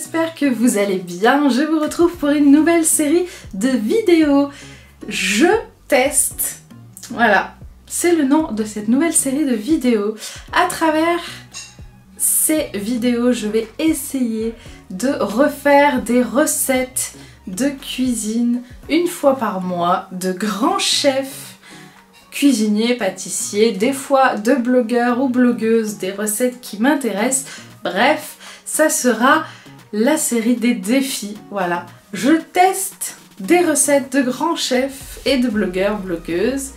j'espère que vous allez bien. Je vous retrouve pour une nouvelle série de vidéos. Je teste. Voilà, c'est le nom de cette nouvelle série de vidéos. À travers ces vidéos, je vais essayer de refaire des recettes de cuisine une fois par mois de grands chefs, cuisiniers, pâtissiers, des fois de blogueurs ou blogueuses, des recettes qui m'intéressent. Bref, ça sera la série des défis. Voilà, je teste des recettes de grands chefs et de blogueurs, blogueuses,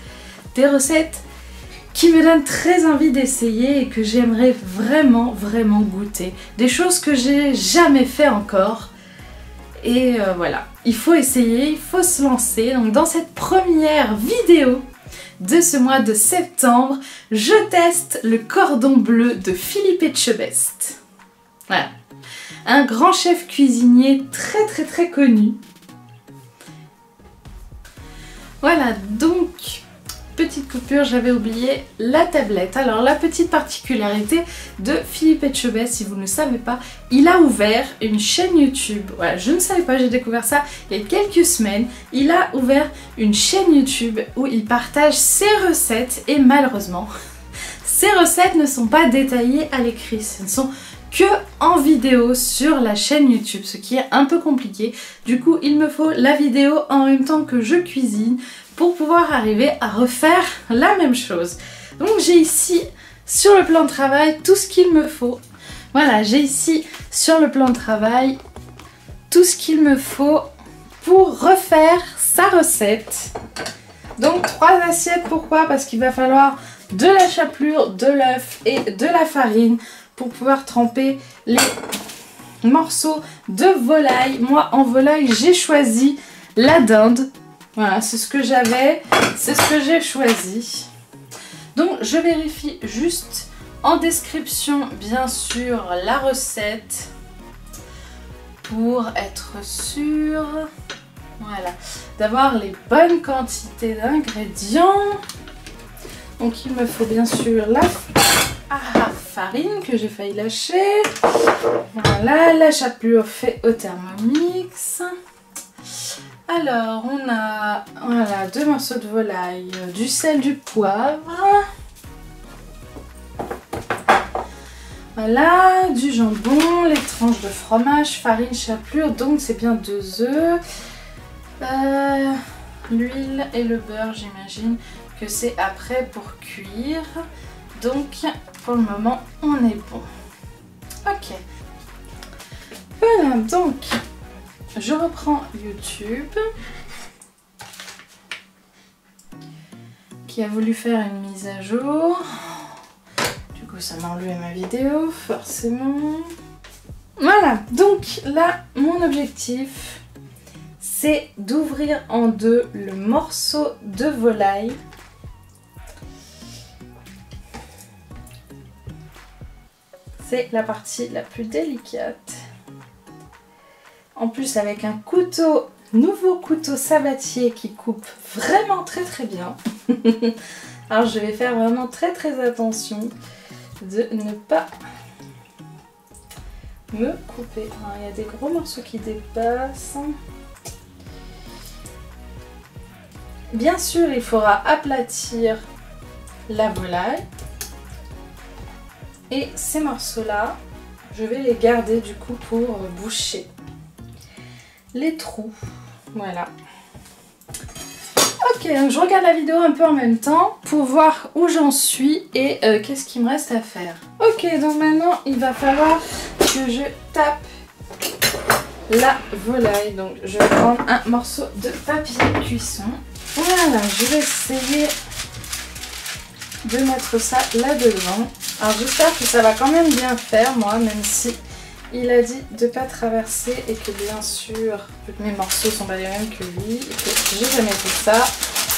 des recettes qui me donnent très envie d'essayer et que j'aimerais vraiment goûter. Des choses que j'ai jamais fait encore. Et voilà, il faut essayer, il faut se lancer. Donc dans cette première vidéo de ce mois de septembre, je teste le cordon bleu de Philippe Etchebest. Voilà, un grand chef cuisinier très connu. Voilà, donc petite coupure, j'avais oublié la tablette. Alors la petite particularité de Philippe Etchebest, si vous ne le savez pas, il a ouvert une chaîne YouTube. Voilà, je ne savais pas, j'ai découvert ça il y a quelques semaines. Il a ouvert une chaîne YouTube où il partage ses recettes et malheureusement, ces recettes ne sont pas détaillées à l'écrit. Ce ne sont que en vidéo sur la chaîne YouTube, ce qui est un peu compliqué. Du coup, il me faut la vidéo en même temps que je cuisine pour pouvoir arriver à refaire la même chose. Donc j'ai ici sur le plan de travail tout ce qu'il me faut. Voilà, j'ai ici sur le plan de travail tout ce qu'il me faut pour refaire sa recette. Donc 3 assiettes, pourquoi? Parce qu'il va falloir de la chapelure, de l'œuf et de la farine pour pouvoir tremper les morceaux de volaille. Moi en volaille j'ai choisi la dinde. Voilà, c'est ce que j'avais, c'est ce que j'ai choisi. Donc je vérifie juste en description bien sûr la recette pour être sûre, voilà, d'avoir les bonnes quantités d'ingrédients. Donc il me faut bien sûr la farine que j'ai failli lâcher. Voilà, la chapelure fait au Thermomix. Alors, on a voilà, 2 morceaux de volaille, du sel, du poivre. Voilà, du jambon, les tranches de fromage, farine, chapelure. Donc, c'est bien 2 œufs. L'huile et le beurre, j'imagine que c'est après pour cuire. Donc, pour le moment, on est bon. Ok. Voilà, donc je reprends YouTube qui a voulu faire une mise à jour. Du coup ça m'a enlevé ma vidéo forcément. Voilà, donc là mon objectif c'est d'ouvrir en deux le morceau de volaille. C'est la partie la plus délicate. En plus avec un couteau, nouveau couteau sabatier qui coupe vraiment très bien. Alors je vais faire vraiment très attention de ne pas me couper. Alors, il y a des gros morceaux qui dépassent. Bien sûr il faudra aplatir la volaille. Et ces morceaux là, je vais les garder du coup pour boucher les trous. Voilà. Ok, donc je regarde la vidéo un peu en même temps pour voir où j'en suis et qu'est-ce qu'il me reste à faire. Ok, donc maintenant il va falloir que je tape la volaille. Donc je vais prendre un morceau de papier cuisson. Voilà, je vais essayer de mettre ça là-dedans. Alors j'espère que ça va quand même bien faire, moi, même si il a dit de ne pas traverser et que bien sûr, vu que mes morceaux sont pas les mêmes que lui et que j'ai jamais fait ça,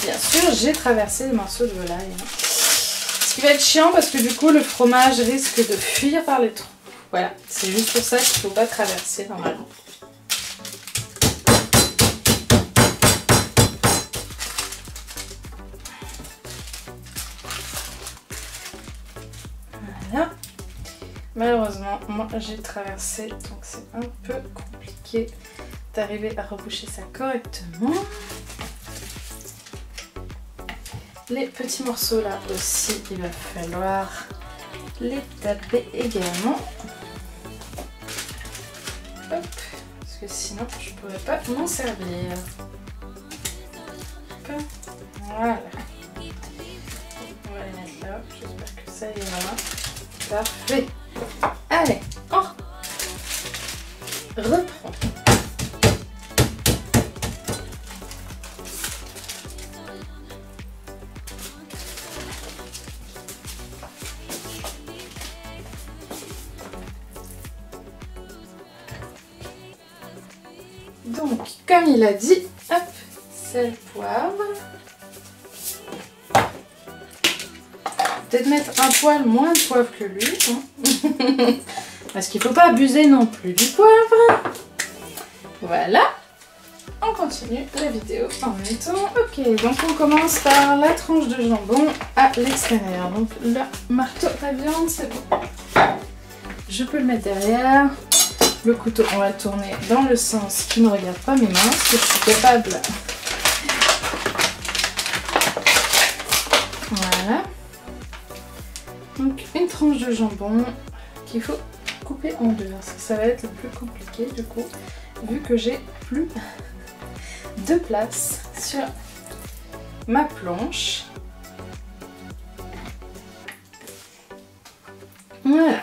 bien sûr j'ai traversé les morceaux de volaille. Ce qui va être chiant parce que du coup le fromage risque de fuir par les trous. Voilà, c'est juste pour ça qu'il ne faut pas traverser normalement. Voilà. Malheureusement, moi j'ai traversé, donc c'est un peu compliqué d'arriver à reboucher ça correctement. Les petits morceaux là aussi, il va falloir les taper également. Hop, parce que sinon je pourrais pas m'en servir. Hop, voilà. On va les mettre là, j'espère que ça ira. Parfait. Allez, on reprend. Donc, comme il a dit, hop, sel, poivre. Peut-être mettre un poil moins de poivre que lui. Hein. Parce qu'il ne faut pas abuser non plus du poivre. Voilà. On continue la vidéo en même temps. Ok, donc on commence par la tranche de jambon à l'extérieur. Donc le marteau à viande, c'est bon. Je peux le mettre derrière. Le couteau, on va le tourner dans le sens qui ne regarde pas mes mains, parce que je suis capable. Voilà. Donc une tranche de jambon qu'il faut couper en deux. Ça va être le plus compliqué du coup, vu que j'ai plus de place sur ma planche. Voilà.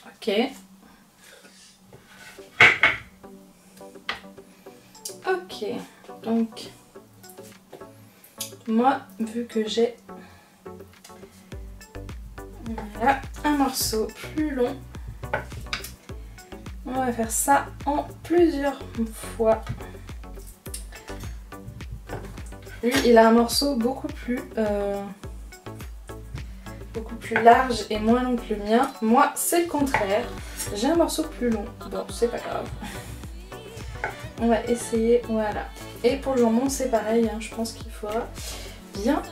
Ok. Ok, donc moi, vu que j'ai voilà, un morceau plus long, on va faire ça en plusieurs fois. Lui, il a un morceau beaucoup plus large et moins long que le mien. Moi, c'est le contraire. J'ai un morceau plus long. Bon, c'est pas grave. On va essayer, voilà. Et pour le jambon, c'est pareil, hein, je pense qu'il faudra bien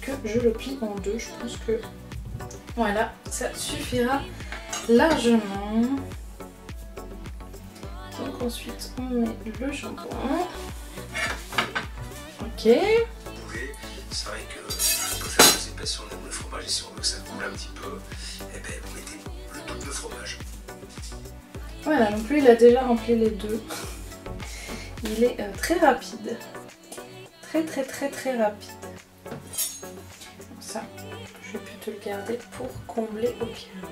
que je le plie en deux. Je pense que, voilà, ça suffira largement. Donc ensuite, on met le jambon. Ok. C'est vrai que pour faire des épaisseurs, on aime le fromage et si on veut que ça coule un petit peu, eh ben, vous mettez le double fromage. Voilà, donc lui, il a déjà rempli les deux. Il est très rapide. Très rapide. Ça, je vais plutôt le garder pour combler au cas.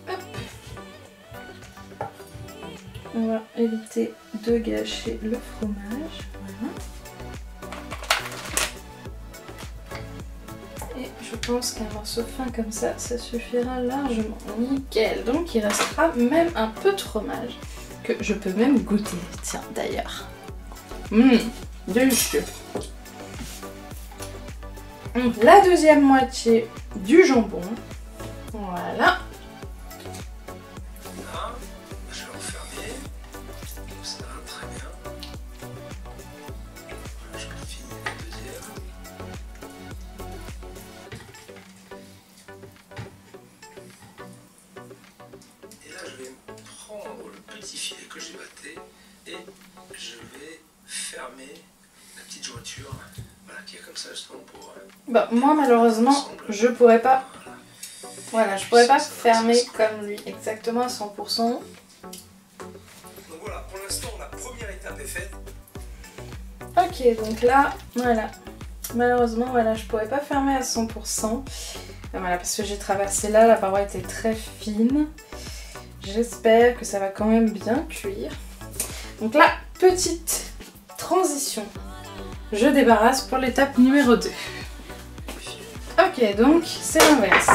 Hop. On va éviter de gâcher le fromage. Voilà. Et je pense qu'un morceau fin comme ça, ça suffira largement. Nickel. Donc il restera même un peu de fromage que je peux même goûter. Tiens, d'ailleurs. Délicieux. Donc la deuxième moitié du jambon. Voilà. Je vais refermer. Ça va très bien. Je finis la deuxième. Et là, je vais prendre le petit filet que j'ai batté et je vais fermer la petite jointure, voilà, qui est comme ça justement pour... Bah, moi malheureusement, je pourrais pas. Voilà, je pourrais pas fermer comme lui exactement à 100%. Donc voilà, pour l'instant, la première étape est faite. Ok, donc là, voilà. Malheureusement, voilà, je pourrais pas fermer à 100%. Voilà, parce que j'ai traversé là, la paroi était très fine. J'espère que ça va quand même bien cuire. Donc là, petite transition. Je débarrasse pour l'étape numéro 2. Ok, donc c'est l'inverse.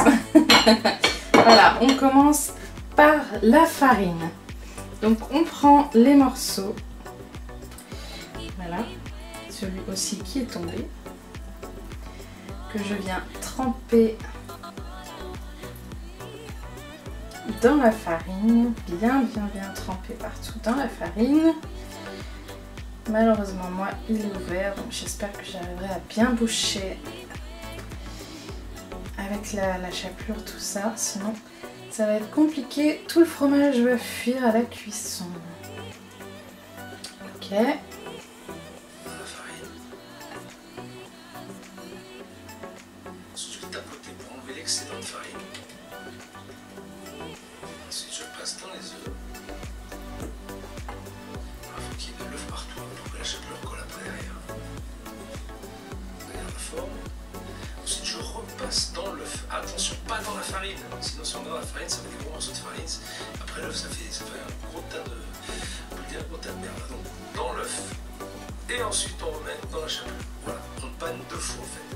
Voilà, on commence par la farine. Donc on prend les morceaux. Voilà, celui aussi qui est tombé. Que je viens tremper dans la farine, bien trempé partout dans la farine. Malheureusement moi il est ouvert, donc j'espère que j'arriverai à bien boucher avec la chapelure, tout ça, sinon ça va être compliqué, tout le fromage va fuir à la cuisson. Ok. Ensuite je vais tapoter pour enlever l'excédent de farine. Ensuite je passe dans les œufs. Il faut qu'il y ait de l'œuf partout pour que la chapelure colle après derrière. Regarde la forme. Ensuite je repasse dans l'œuf. Attention, pas dans la farine. Sinon si on met dans la farine, ça fait des gros morceaux de farine. Après l'œuf, ça fait un gros tas de merde. Donc dans l'œuf. Et ensuite on remet dans la chapelure. Voilà, on panne 2 fois en fait.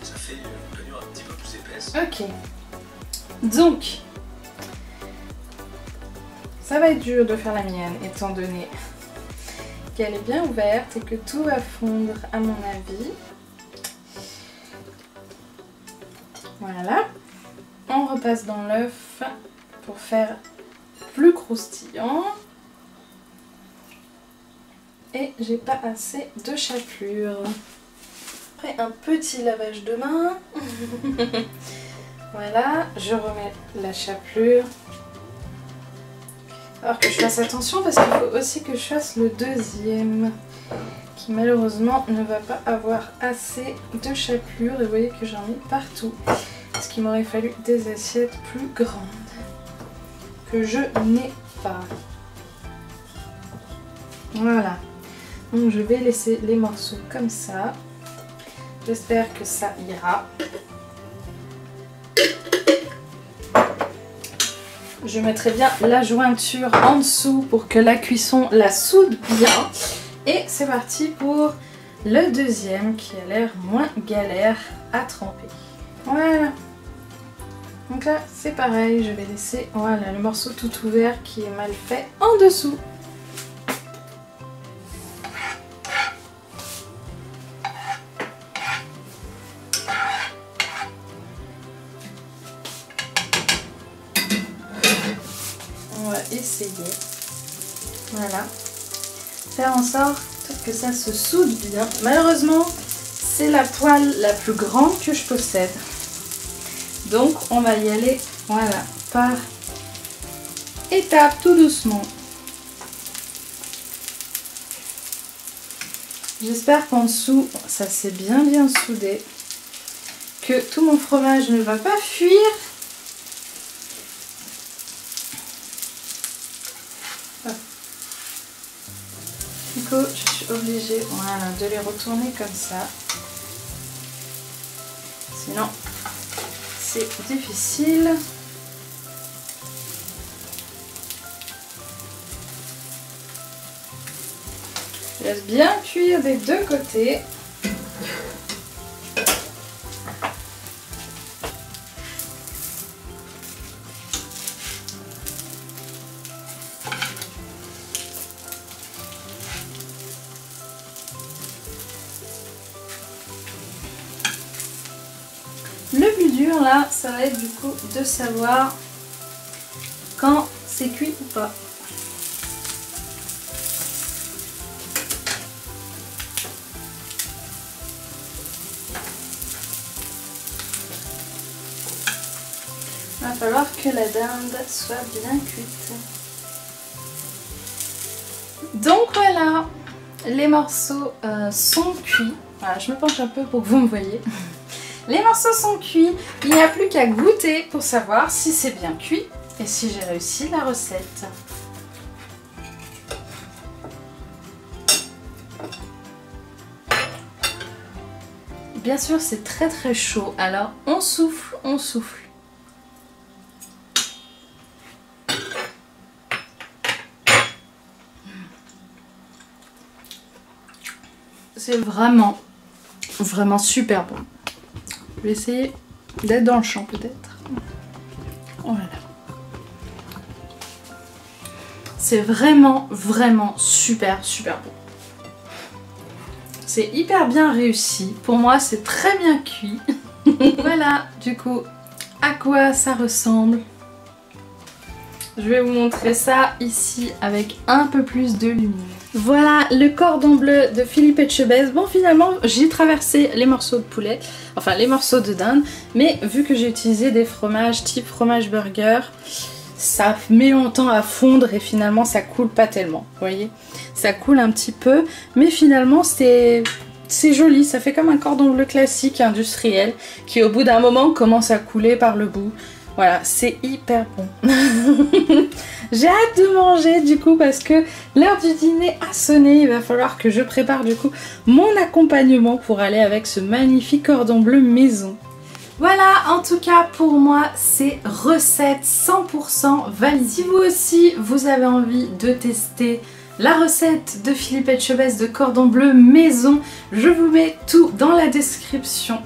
Ça fait une panure un petit peu plus épaisse. Ok. Donc, ça va être dur de faire la mienne étant donné qu'elle est bien ouverte et que tout va fondre à mon avis. Voilà. On repasse dans l'œuf pour faire plus croustillant. Et j'ai pas assez de chapelure. Après un petit lavage de main. Voilà, je remets la chapelure. Alors que je fasse attention parce qu'il faut aussi que je fasse le deuxième, qui malheureusement ne va pas avoir assez de chapelure. Et vous voyez que j'en mets partout. Parce qu'il m'aurait fallu des assiettes plus grandes. Que je n'ai pas. Voilà. Donc je vais laisser les morceaux comme ça. J'espère que ça ira. Je mettrai bien la jointure en dessous pour que la cuisson la soude bien. Et c'est parti pour le deuxième qui a l'air moins galère à tremper. Voilà. Donc là c'est pareil, je vais laisser voilà, le morceau tout ouvert qui est mal fait en dessous. On va essayer, voilà, faire en sorte que ça se soude bien. Malheureusement, c'est la poêle la plus grande que je possède. Donc, on va y aller, voilà, par étapes, tout doucement. J'espère qu'en dessous, ça s'est bien soudé. Que tout mon fromage ne va pas fuir. Du coup, je suis obligée voilà, de les retourner comme ça. Sinon, c'est difficile. Je laisse bien cuire des deux côtés. Le plus dur là, ça va être du coup de savoir quand c'est cuit ou pas. Il va falloir que la dinde soit bien cuite. Donc voilà, les morceaux sont cuits. Voilà, je me penche un peu pour que vous me voyez. Les morceaux sont cuits, il n'y a plus qu'à goûter pour savoir si c'est bien cuit et si j'ai réussi la recette. Bien sûr, c'est très chaud, alors on souffle, on souffle. C'est vraiment super bon. Je vais essayer d'être dans le champ peut-être. Voilà. C'est vraiment super bon. C'est hyper bien réussi. Pour moi, c'est très bien cuit. Voilà, du coup, à quoi ça ressemble. Je vais vous montrer ça ici avec un peu plus de lumière. Voilà le cordon bleu de Philippe Etchebest. Bon, finalement j'ai traversé les morceaux de poulet, enfin les morceaux de dinde, mais vu que j'ai utilisé des fromages type fromage burger, ça met longtemps à fondre et finalement ça coule pas tellement, vous voyez. Ça coule un petit peu, mais finalement c'est joli, ça fait comme un cordon bleu classique industriel qui au bout d'un moment commence à couler par le bout. Voilà, c'est hyper bon. J'ai hâte de manger du coup parce que l'heure du dîner a sonné. Il va falloir que je prépare du coup mon accompagnement pour aller avec ce magnifique cordon bleu maison. Voilà, en tout cas pour moi c'est recette 100% valide. Si vous aussi vous avez envie de tester la recette de Philippe Etchebest de cordon bleu maison, je vous mets tout dans la description.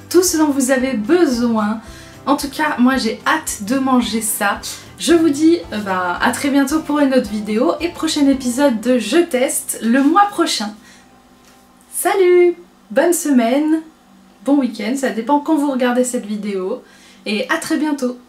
Tout ce dont vous avez besoin. En tout cas, moi j'ai hâte de manger ça. Je vous dis à très bientôt pour une autre vidéo et prochain épisode de Je teste le mois prochain. Salut! Bonne semaine, bon week-end, ça dépend quand vous regardez cette vidéo et à très bientôt.